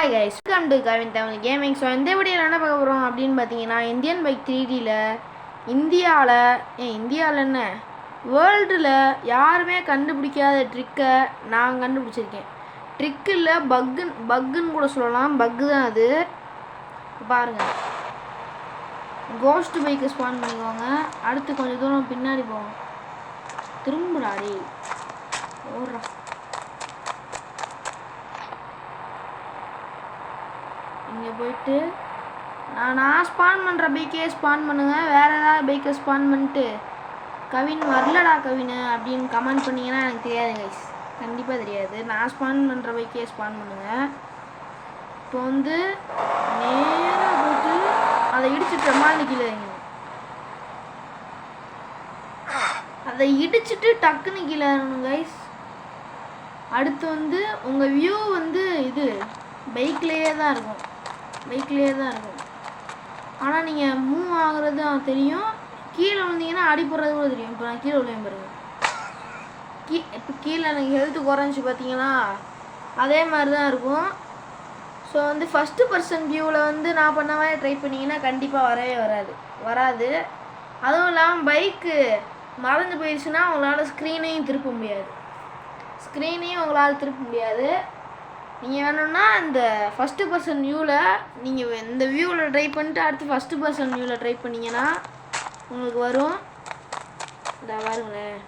Hi guys, welcome to Kavin Tamil gaming. So இந்த வீடியோவில் என்ன பார்க்க போகிறோம் அப்படின்னு பார்த்தீங்கன்னா, இந்தியன் பைக் 3Dயில் இந்தியாவில் என்ன வேர்ல்டில் யாருமே கண்டுபிடிக்காத ட்ரிக்கை நான் கண்டுபிடிச்சிருக்கேன். ட்ரிக் இல்லை, பக்குன்னு கூட சொல்லலாம். பக்கு தான் அது. பாருங்கள், கோஸ்ட் பைக்கை ஸ்பான் பண்ணிக்கோங்க. அடுத்து கொஞ்சம் தூரம் பின்னாடி போவோம். திரும்புடாடி ஓடுறோம். இங்கே போயிட்டு நான் ஸ்பான் பண்ணுற பைக்கே ஸ்பான் பண்ணுங்கள். வேறு ஏதாவது பைக்கை ஸ்பான் பண்ணிட்டு கவின் வரலடா கவின் அப்படின்னு கமெண்ட் பண்ணிங்கன்னா எனக்கு தெரியாது கைஸ், கண்டிப்பாக தெரியாது. நான் ஸ்பான் பண்ணுற பைக்கே ஸ்பான் பண்ணுங்கள். இப்போ வந்து நேராக போட்டு அதை இடிச்சுட்டு ரெமாண்டு கீழே வைங்க. அதை இடிச்சுட்டு டக்குன்னு கீழே இறங்கணும் கைஸ். அடுத்து வந்து உங்கள் வியூ வந்து இது பைக்லேயே தான் இருக்கும். ஆனால் நீங்கள் மூவ் ஆகுறது தெரியும். கீழே விழுந்தீங்கன்னா அடிப்படுறது கூட தெரியும். இப்போ நான் கீழே விழுவேன் பாருங்க. இப்போ கீழே எனக்கு ஹெல்த்து குறைஞ்சி பார்த்தீங்களா, அதே மாதிரி தான் இருக்கும். ஸோ வந்து ஃபஸ்ட்டு பர்சன் வியூவில் வந்து நான் பண்ண மாதிரி ட்ரை பண்ணிங்கன்னா கண்டிப்பாக வராது. அதுவும் இல்லாமல் பைக்கு மறந்து போயிடுச்சுன்னா உங்களால் ஸ்க்ரீனையும் திருப்ப முடியாது. நீங்கள் வேணும்னா இந்த ஃபஸ்ட்டு பர்சன் வியூவில் நீங்கள் இந்த வியூவில் ட்ரை பண்ணிட்டு அடுத்து ஃபஸ்ட்டு பர்சன் வியூவில் ட்ரை பண்ணிங்கன்னா உங்களுக்கு வரும். இந்த பாருங்களேன்,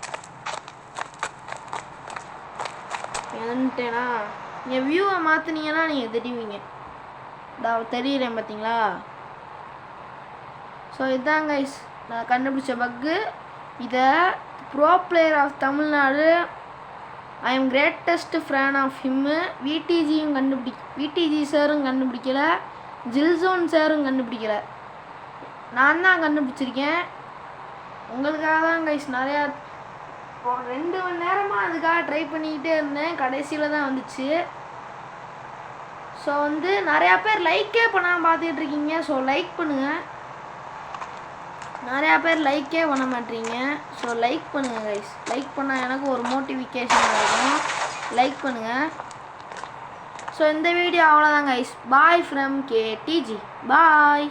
வந்துட்டேனா நீங்கள் வியூவை மாற்றினீங்கன்னா நீங்கள் தெரிவிங்க. தெரியுறேன் பார்த்தீங்களா. ஸோ இதுதான் கைஸ் நான் கண்டுபிடிச்ச பக்கு. இதை bro player of Tamil Nadu, I am greatest fan of him, விடிஜி சாரும் கண்டுபிடிக்கல, ஜில்சோன் சாரும் கண்டுபிடிக்கல, நான் தான் கண்டுபிடிச்சிருக்கேன். உங்களுக்காக தான் கைஸ் நிறையா 2 மணி நேரமாக அதுக்காக ட்ரை பண்ணிக்கிட்டே இருந்தேன். கடைசியில் தான் வந்துச்சு. ஸோ வந்து நிறையா பேர் லைக்கே பண்ணாமல் பார்த்துக்கிட்டு இருக்கீங்க. ஸோ லைக் பண்ணுங்கள். நிறையா பேர் லைக்கே பண்ண மாட்டீங்க. ஸோ லைக் பண்ணுங்கள் கைஸ். லைக் பண்ணால் எனக்கு ஒரு மோட்டிஃபிகேஷன் இருக்கும். லைக் பண்ணுங்கள். ஸோ இந்த வீடியோ அவ்வளோதான் guys. Bye from KTG. Bye.